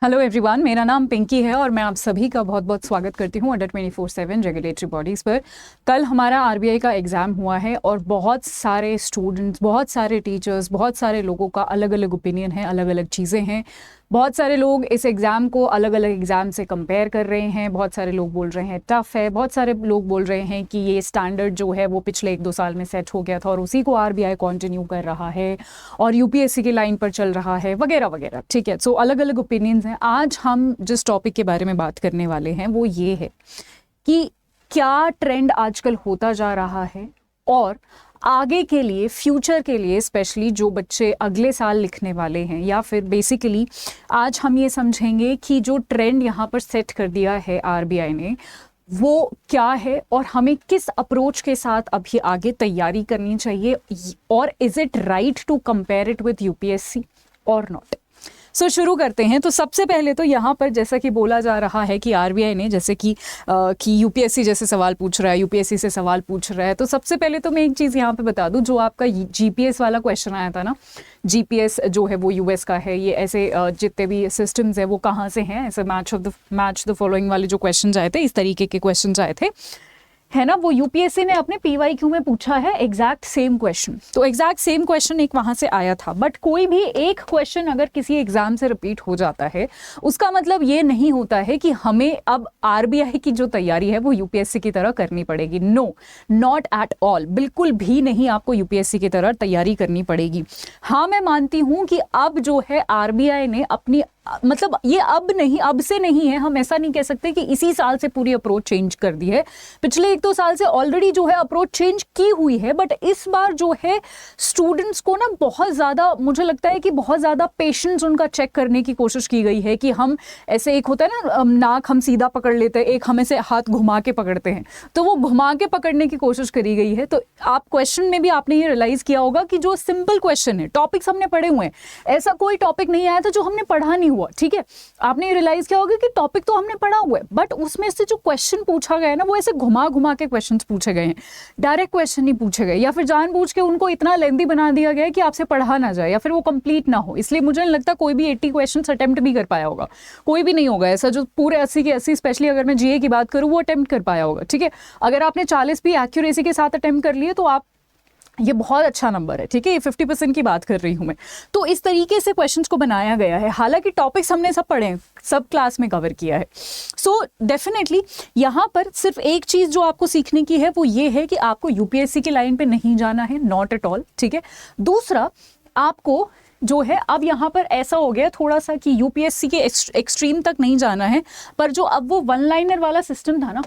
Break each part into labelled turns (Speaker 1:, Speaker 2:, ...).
Speaker 1: Hello everyone, मेरा नाम पिंकी है और मैं आप सभी का बहुत बहुत स्वागत करती हूँ अड्डा 24/7 रेगुलेटरी बॉडीज़ पर। कल हमारा आरबीआई का एग्ज़ाम हुआ है और बहुत सारे स्टूडेंट्स, बहुत सारे टीचर्स, बहुत सारे लोगों का अलग अलग ओपिनियन है, अलग अलग चीज़ें हैं। बहुत सारे लोग इस एग्ज़ाम को अलग अलग एग्ज़ाम से कंपेयर कर रहे हैं। बहुत सारे लोग बोल रहे हैं टफ़ है, बहुत सारे लोग बोल रहे हैं कि ये स्टैंडर्ड जो है वो पिछले 1-2 साल में सेट हो गया था और उसी को आरबीआई कंटिन्यू कर रहा है और यूपीएससी की लाइन पर चल रहा है वगैरह वगैरह। ठीक है, सो अलग अलग ओपिनियंस हैं। आज हम जिस टॉपिक के बारे में बात करने वाले हैं वो ये है कि क्या ट्रेंड आजकल होता जा रहा है और आगे के लिए, फ्यूचर के लिए, स्पेशली जो बच्चे अगले साल लिखने वाले हैं, या फिर बेसिकली आज हम ये समझेंगे कि जो ट्रेंड यहाँ पर सेट कर दिया है आरबीआई ने वो क्या है और हमें किस अप्रोच के साथ अभी आगे तैयारी करनी चाहिए और is it right to compare it with UPSC और नॉट। सो शुरू करते हैं। तो सबसे पहले तो यहाँ पर जैसा कि बोला जा रहा है कि आरबीआई ने जैसे कि यूपीएससी जैसे सवाल पूछ रहा है, यूपीएससी से सवाल पूछ रहा है, तो सबसे पहले तो मैं एक चीज़ यहाँ पे बता दूँ, जो आपका जीपीएस वाला क्वेश्चन आया था ना, जीपीएस जो है वो यूएस का है। ये ऐसे जितने भी सिस्टम्स है वो कहाँ से हैं, ऐसे मैच द फॉलोइंग वाले जो क्वेश्चन आए थे, इस तरीके के क्वेश्चन आए थे, है ना। वो यूपीएससी ने अपने पीवाईक्यू में पूछा है एग्जैक्ट सेम क्वेश्चन। तो एग्जैक्ट सेम क्वेश्चन एक वहां से आया था, बट कोई भी एक क्वेश्चन अगर किसी एग्जाम से रिपीट हो जाता है उसका मतलब ये नहीं होता है कि हमें अब आरबीआई की जो तैयारी है वो यूपीएससी की तरह करनी पड़ेगी। नो, नॉट एट ऑल, बिल्कुल भी नहीं आपको यूपीएससी की तरह तैयारी करनी पड़ेगी। हाँ, मैं मानती हूँ कि अब जो है आरबीआई ने अपनी, मतलब ये अब नहीं, अब से नहीं है, हम ऐसा नहीं कह सकते कि इसी साल से पूरी अप्रोच चेंज कर दी है। पिछले 1-2 साल से ऑलरेडी जो है अप्रोच चेंज की हुई है, बट इस बार जो है स्टूडेंट्स को ना बहुत ज़्यादा, मुझे लगता है कि बहुत ज़्यादा पेशेंस उनका चेक करने की कोशिश की गई है कि हम ऐसे, एक होता है ना नाक हम सीधा पकड़ लेते हैं, एक हम ऐसे हाथ घुमा के पकड़ते हैं, तो वो घुमा के पकड़ने की कोशिश करी गई है। तो आप क्वेश्चन में भी आपने ये रियलाइज़ किया होगा कि जो सिंपल क्वेश्चन है, टॉपिक्स हमने पढ़े हुए हैं, ऐसा कोई टॉपिक नहीं आया था जो हमने पढ़ा नहीं हुआ। ठीक है, आपने रियलाइज किया होगा कि टॉपिक तो हमने पढ़ा हुआ है, बट उसमें से जो क्वेश्चन पूछा गया है ना वो ऐसे घुमा घुमा के क्वेश्चंस पूछे गए हैं, डायरेक्ट क्वेश्चन नहीं पूछे गए, या फिर जानबूझ के उनको इतना लेंथी बना दिया गया है कि आपसे पढ़ा ना जाए या फिर वो कंप्लीट ना हो। इसलिए मुझे नहीं लगता कोई भी 80 क्वेश्चन अटेम्प्ट भी कर पाया होगा, कोई भी नहीं होगा ऐसा जो पूरे 80 के 80, स्पेशली अगर मैं जीए की बात करूँ, वो अटेम्प्ट कर पाया होगा। ठीक है, अगर आपने 40 भी एक्यूरेसी के साथ अटेम्प्ट कर लिए तो आप, ये बहुत अच्छा नंबर है। ठीक है, ये 50% की बात कर रही हूँ मैं। तो इस तरीके से क्वेश्चंस को बनाया गया है, हालांकि टॉपिक्स हमने सब पढ़े हैं, सब क्लास में कवर किया है। सो डेफिनेटली यहाँ पर सिर्फ एक चीज़ जो आपको सीखने की है वो ये है कि आपको यूपीएससी की लाइन पे नहीं जाना है, नॉट एट ऑल। ठीक है, दूसरा आपको जो है अब यहाँ पर ऐसा हो गया थोड़ा सा कि यूपीएससी के एक्सट्रीम तक नहीं जाना है, पर जो अब वो वन लाइनर वाला सिस्टम था ना,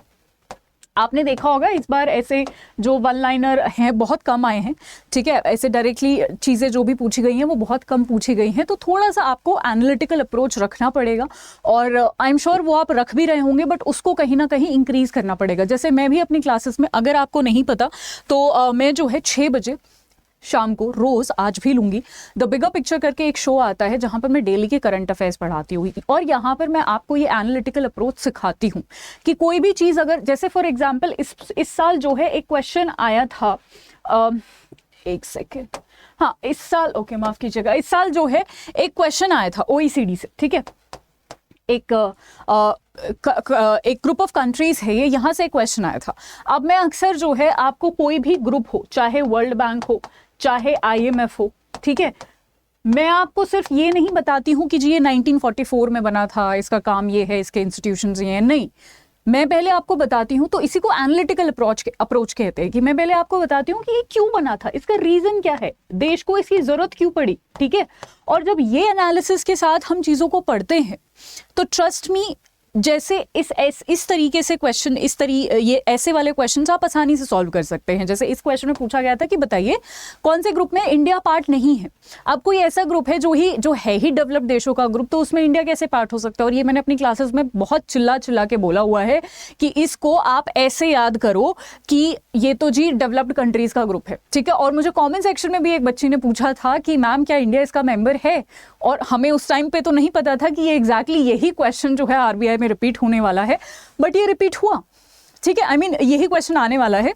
Speaker 1: आपने देखा होगा इस बार ऐसे जो वन लाइनर हैं बहुत कम आए हैं। ठीक है, ऐसे डायरेक्टली चीज़ें जो भी पूछी गई हैं वो बहुत कम पूछी गई हैं, तो थोड़ा सा आपको एनालिटिकल अप्रोच रखना पड़ेगा और आई एम श्योर वो आप रख भी रहे होंगे, बट उसको कहीं ना कहीं इंक्रीज़ करना पड़ेगा। जैसे मैं भी अपनी क्लासेस में, अगर आपको नहीं पता तो मैं जो है 6 बजे शाम को रोज, आज भी लूंगी, द बिगर पिक्चर करके एक शो आता है जहां पर मैं डेली के करंट अफेयर्स पढ़ाती हूँ और यहाँ पर मैं आपको ये एनालिटिकल अप्रोच सिखाती हूँ कि कोई भी चीज़ अगर, जैसे फॉर एग्जांपल इस साल जो है एक क्वेश्चन आया था, एक सेकेंड, हाँ इस साल, ओके माफ कीजिएगा, इस साल जो है एक क्वेश्चन आया था ओईसीडी से। ठीक है, एक ग्रुप ऑफ कंट्रीज है ये, यहाँ से एक क्वेश्चन आया था। अब मैं अक्सर जो है आपको कोई भी ग्रुप हो, चाहे वर्ल्ड बैंक हो, चाहे आईएमएफ हो, ठीक है, मैं आपको सिर्फ ये नहीं बताती हूँ कि जी ये 1944 में बना था, इसका काम ये है, इसके इंस्टीट्यूशंस ये हैं, नहीं। मैं पहले आपको बताती हूँ, तो इसी को एनालिटिकल अप्रोच कहते हैं कि मैं पहले आपको बताती हूँ कि ये क्यों बना था, इसका रीजन क्या है, देश को इसकी जरूरत क्यों पड़ी। ठीक है, और जब ये एनालिसिस के साथ हम चीज़ों को पढ़ते हैं तो ट्रस्ट मी, जैसे इस तरीके से क्वेश्चन, ये ऐसे वाले क्वेश्चंस आप आसानी से सॉल्व कर सकते हैं। जैसे इस क्वेश्चन में पूछा गया था कि बताइए कौन से ग्रुप में इंडिया पार्ट नहीं है। अब कोई ऐसा ग्रुप है जो है ही डेवलप्ड देशों का ग्रुप, तो उसमें इंडिया कैसे पार्ट हो सकता है। और ये मैंने अपनी क्लासेस में बहुत चिल्ला के बोला हुआ है कि इसको आप ऐसे याद करो कि ये तो जी डेवलप्ड कंट्रीज का ग्रुप है। ठीक है, और मुझे कॉमेंट सेक्शन में भी एक बच्ची ने पूछा था कि मैम क्या इंडिया इसका मेंबर है, और हमें उस टाइम पे तो नहीं पता था कि ये एग्जैक्टली यही क्वेश्चन जो है आरबीआई में रिपीट होने वाला है, बट ये रिपीट हुआ। ठीक है, आई मीन यही क्वेश्चन आने वाला है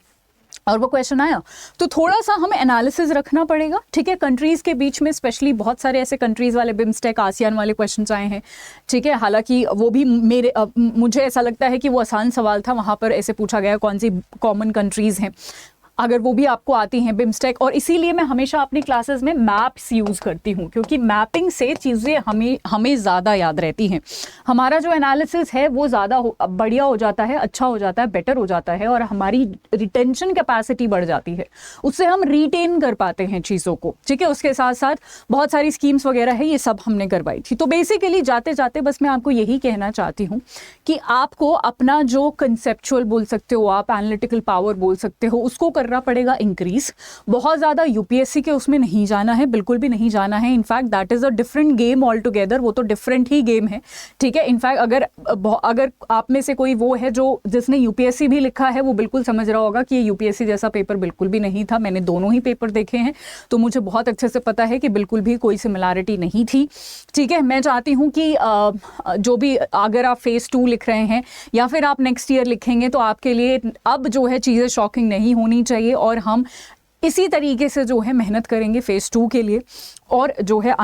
Speaker 1: और वो क्वेश्चन आया तो थोड़ा सा हमें एनालिसिस रखना पड़ेगा, ठीक है। कंट्रीज़ के बीच में स्पेशली बहुत सारे ऐसे कंट्रीज़ वाले बिम्स्टेक आसियान वाले क्वेश्चंस आए हैं, ठीक है। हालांकि वो भी मुझे ऐसा लगता है कि वो आसान सवाल था, वहाँ पर ऐसे पूछा गया कौन सी कॉमन कंट्रीज़ हैं, अगर वो भी आपको आती हैं बिम्स्टेक। और इसीलिए मैं हमेशा अपनी क्लासेस में मैप्स यूज़ करती हूँ, क्योंकि मैपिंग से चीज़ें हमें ज़्यादा याद रहती हैं, हमारा जो एनालिसिस है वो ज़्यादा बढ़िया हो जाता है, अच्छा हो जाता है, बेटर हो जाता है, और हमारी रिटेंशन कैपेसिटी बढ़ जाती है, उससे हम रिटेन कर पाते हैं चीज़ों को, ठीक है। उसके साथ साथ बहुत सारी स्कीम्स वगैरह है, ये सब हमने करवाई थी। तो बेसिकली जाते जाते बस मैं आपको यही कहना चाहती हूँ कि आपको अपना जो कंसेप्चुअल बोल सकते हो आप, एनालिटिकल पावर बोल सकते हो, उसको करना पड़ेगा इंक्रीज। बहुत ज़्यादा यूपीएससी के उसमें नहीं जाना है, बिल्कुल भी नहीं जाना है। In fact that is a different game all together, वो तो डिफरेंट ही गेम है, ठीक है। इनफैक्ट अगर आप में से कोई वो है जिसने यूपीएससी भी लिखा है, वो बिल्कुल समझ रहा होगा कि ये यूपीएससी जैसा पेपर बिल्कुल भी नहीं था। मैंने दोनों ही पेपर देखे हैं, तो मुझे बहुत अच्छे से पता है कि बिल्कुल भी कोई सिमिलैरिटी नहीं थी, ठीक है। मैं चाहती हूँ कि जो भी अगर आप फेज़ 2 लिख रहे हैं या फिर आप नेक्स्ट ईयर लिखेंगे, तो आपके लिए अब जो है चीज़ें शॉकिंग नहीं होनी चाहिए, और हम इसी तरीके से जो है मेहनत करेंगे फेज़ 2 के लिए, और जो है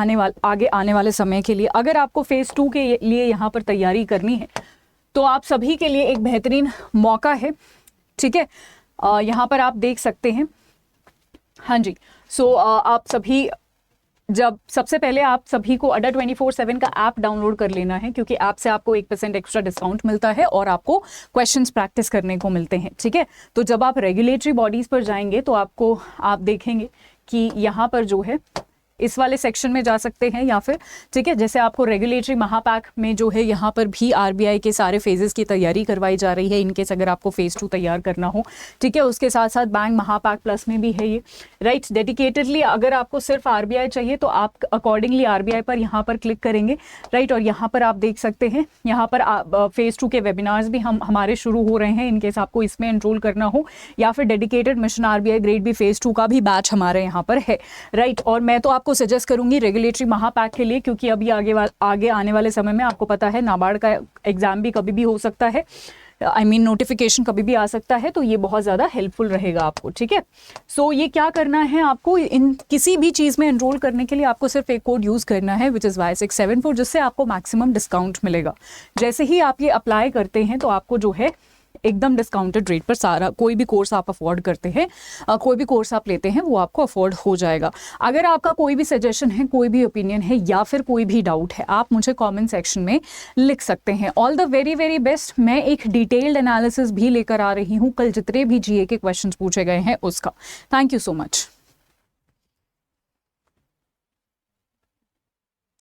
Speaker 1: आगे आने वाले समय के लिए। अगर आपको फेज़ 2 के लिए यहाँ पर तैयारी करनी है, तो आप सभी के लिए एक बेहतरीन मौका है, ठीक है। यहाँ पर आप देख सकते हैं, हाँ जी। सो आप सभी सबसे पहले आप सभी को अड्डा 24/7 का ऐप डाउनलोड कर लेना है, क्योंकि ऐप से आपको 1% एक्स्ट्रा डिस्काउंट मिलता है और आपको क्वेश्चंस प्रैक्टिस करने को मिलते हैं, ठीक है। तो जब आप रेगुलेटरी बॉडीज़ पर जाएंगे तो आप देखेंगे कि यहाँ पर जो है इस वाले सेक्शन में जा सकते हैं, या फिर ठीक है, जैसे आपको रेगुलेटरी महापैक में जो है यहाँ पर भी आरबीआई के सारे फेजेस की तैयारी करवाई जा रही है, इनकेस अगर आपको फेज़ 2 तैयार करना हो, ठीक है। उसके साथ साथ बैंक महापैक प्लस में भी है ये, राइट। डेडिकेटेडली अगर आपको सिर्फ आरबीआई चाहिए तो आप अकॉर्डिंगली आरबीआई पर यहाँ पर क्लिक करेंगे, राइट। और यहाँ पर आप देख सकते हैं, यहाँ पर फेज़ 2 के वेबिनार्स भी हमारे शुरू हो रहे हैं, इनकेस आपको इसमें एनरोल करना हो, या फिर dedicated mission RBI grade B phase 2 का भी बैच हमारे यहाँ पर है, राइट। और मैं तो आपको सजेस्ट करूंगी रेगुलेटरी महापैक के लिए, क्योंकि अभी आगे आने वाले समय में आपको पता है नाबार्ड का एग्जाम भी कभी भी हो सकता है, नोटिफिकेशन कभी भी आ सकता है, तो ये बहुत ज़्यादा हेल्पफुल रहेगा आपको, ठीक है। सो ये क्या करना है आपको, इन किसी भी चीज़ में एनरोल करने के लिए आपको सिर्फ एक कोड यूज़ करना है, विच इज़ Y674, जिससे आपको मैक्सिमम डिस्काउंट मिलेगा। जैसे ही आप ये अप्लाई करते हैं तो आपको जो है एकदम डिस्काउंटेड रेट पर सारा कोई भी कोर्स आप अफोर्ड करते हैं, कोई भी कोर्स आप लेते हैं वो आपको अफोर्ड हो जाएगा। अगर आपका कोई भी सजेशन है, कोई भी ओपिनियन है, या फिर कोई भी डाउट है, आप मुझे कमेंट सेक्शन में लिख सकते हैं। All the very very best. मैं एक डिटेल्ड एनालिसिस भी लेकर आ रही हूँ कल जितने भी जीए के क्वेश्चंस पूछे गए हैं उसका। Thank you so much.